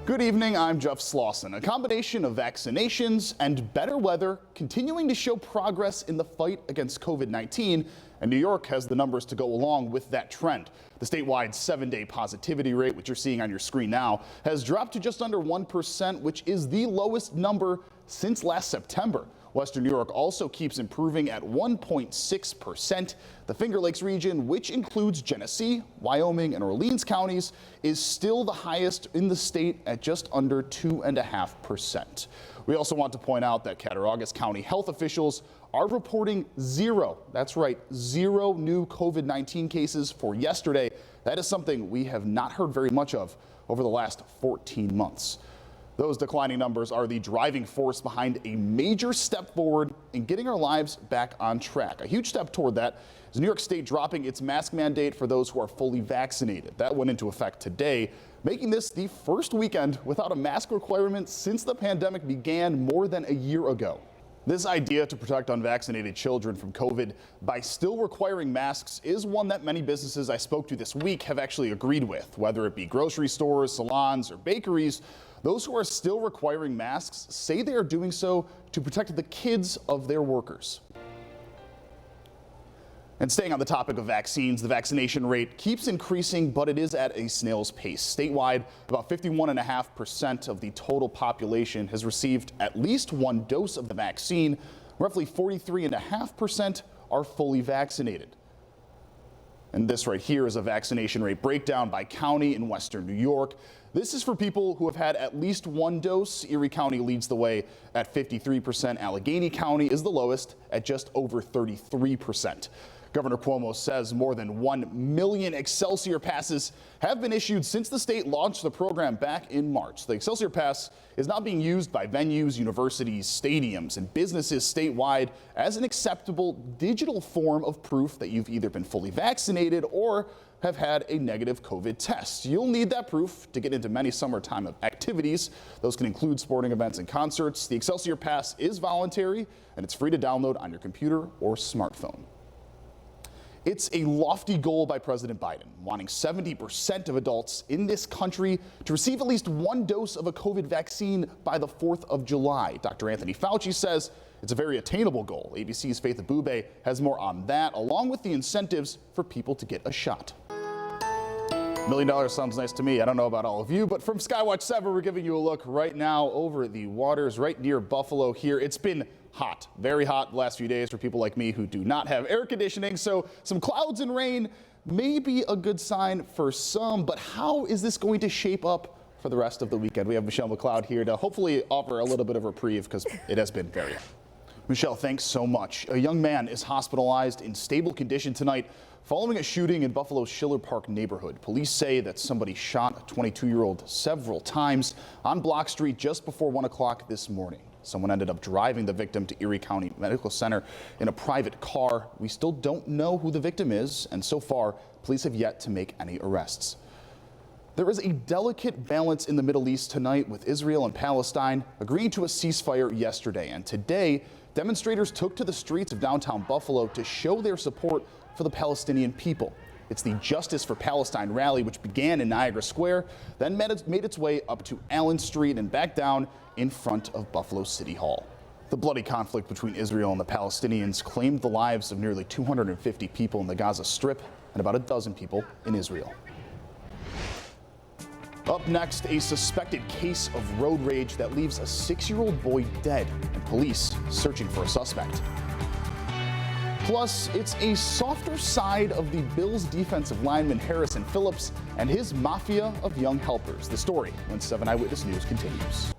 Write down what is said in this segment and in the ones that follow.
Good evening, I'm Jeff Slawson. A combination of vaccinations and better weather continuing to show progress in the fight against COVID-19, and New York has the numbers to go along with that trend. The statewide 7-day positivity rate, which you're seeing on your screen now, has dropped to just under 1%, which is the lowest number since last September. Western New York also keeps improving at 1.6%. The Finger Lakes region, which includes Genesee, Wyoming, and Orleans counties, is still the highest in the state at just under 2.5%. We also want to point out that Cattaraugus County health officials are reporting zero new COVID-19 cases for yesterday. That is something we have not heard very much of over the last 14 months. Those declining numbers are the driving force behind a major step forward in getting our lives back on track. A huge step toward that is New York State dropping its mask mandate for those who are fully vaccinated. That went into effect today, making this the first weekend without a mask requirement since the pandemic began more than a year ago. This idea to protect unvaccinated children from COVID by still requiring masks is one that many businesses I spoke to this week have actually agreed with, whether it be grocery stores, salons, or bakeries. Those who are still requiring masks say they are doing so to protect the kids of their workers. And staying on the topic of vaccines, the vaccination rate keeps increasing, but it is at a snail's pace. Statewide, about 51.5% of the total population has received at least one dose of the vaccine. Roughly 43.5% are fully vaccinated. And this right here is a vaccination rate breakdown by county in Western New York. This is for people who have had at least one dose. Erie County leads the way at 53%. Allegheny County is the lowest at just over 33%. Governor Cuomo says more than 1 million Excelsior passes have been issued since the state launched the program back in March. The Excelsior Pass is now being used by venues, universities, stadiums, and businesses statewide as an acceptable digital form of proof that you've either been fully vaccinated or have had a negative COVID test. You'll need that proof to get into many summertime activities. Those can include sporting events and concerts. The Excelsior Pass is voluntary, and it's free to download on your computer or smartphone. It's a lofty goal by President Biden, wanting 70% of adults in this country to receive at least one dose of a COVID vaccine by the 4th of July. Dr. Anthony Fauci says it's a very attainable goal. ABC's Faith Abube has more on that, along with the incentives for people to get a shot. $1 million sounds nice to me. I don't know about all of you, but from Skywatch 7, we're giving you a look right now over the waters right near Buffalo here. It's been hot, very hot the last few days for people like me who do not have air conditioning. So some clouds and rain may be a good sign for some, but how is this going to shape up for the rest of the weekend? We have Michelle McLeod here to hopefully offer a little bit of reprieve because it has been very hot. Michelle, thanks so much. A young man is hospitalized in stable condition tonight following a shooting in Buffalo's Schiller Park neighborhood. Police say that somebody shot a 22-year-old several times on Block Street just before 1 o'clock this morning. Someone ended up driving the victim to Erie County Medical Center in a private car. We still don't know who the victim is, and so far, police have yet to make any arrests. There is a delicate balance in the Middle East tonight, with Israel and Palestine agreeing to a ceasefire yesterday. And today, demonstrators took to the streets of downtown Buffalo to show their support for the Palestinian people. It's the Justice for Palestine rally, which began in Niagara Square, then made its way up to Allen Street and back down in front of Buffalo City Hall. The bloody conflict between Israel and the Palestinians claimed the lives of nearly 250 people in the Gaza Strip and about a dozen people in Israel. Up next, a suspected case of road rage that leaves a 6-year-old boy dead and police searching for a suspect. Plus, it's a softer side of the Bills defensive lineman Harrison Phillips and his mafia of young helpers. The story when 7 Eyewitness News continues.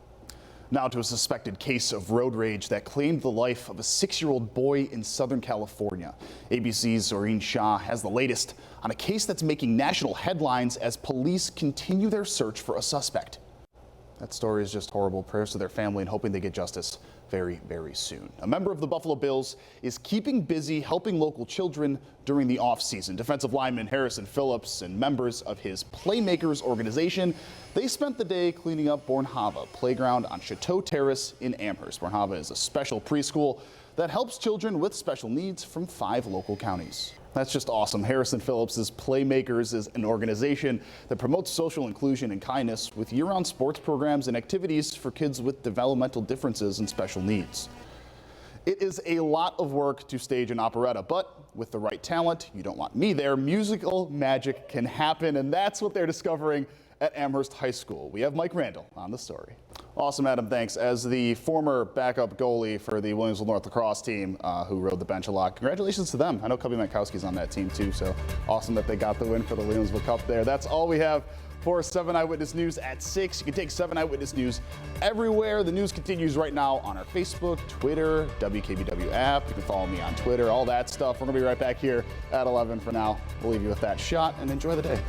Now to a suspected case of road rage that claimed the life of a 6-year-old boy in Southern California. ABC's Zoreen Shah has the latest on a case that's making national headlines as police continue their search for a suspect. That story is just horrible. Prayers to their family and hoping they get justice very, very soon. A member of the Buffalo Bills is keeping busy helping local children during the offseason. Defensive lineman Harrison Phillips and members of his Playmakers organization, they spent the day cleaning up Bornhava playground on Chateau Terrace in Amherst. Bornhava is a special preschool that helps children with special needs from 5 local counties. That's just awesome. Harrison Phillips' Playmakers is an organization that promotes social inclusion and kindness with year-round sports programs and activities for kids with developmental differences and special needs. It is a lot of work to stage an operetta, but with the right talent, you don't want me there, musical magic can happen, and that's what they're discovering at Amherst High School. We have Mike Randall on the story. Awesome, Adam, thanks. As the former backup goalie for the Williamsville North lacrosse team who rode the bench a lot, congratulations to them. I know Cubby Mankowski's on that team too, so awesome that they got the win for the Williamsville Cup there. That's all we have for 7 Eyewitness News at 6. You can take 7 Eyewitness News everywhere. The news continues right now on our Facebook, Twitter, WKBW app. You can follow me on Twitter, all that stuff. We're going to be right back here at 11 for now. We'll leave you with that shot and enjoy the day.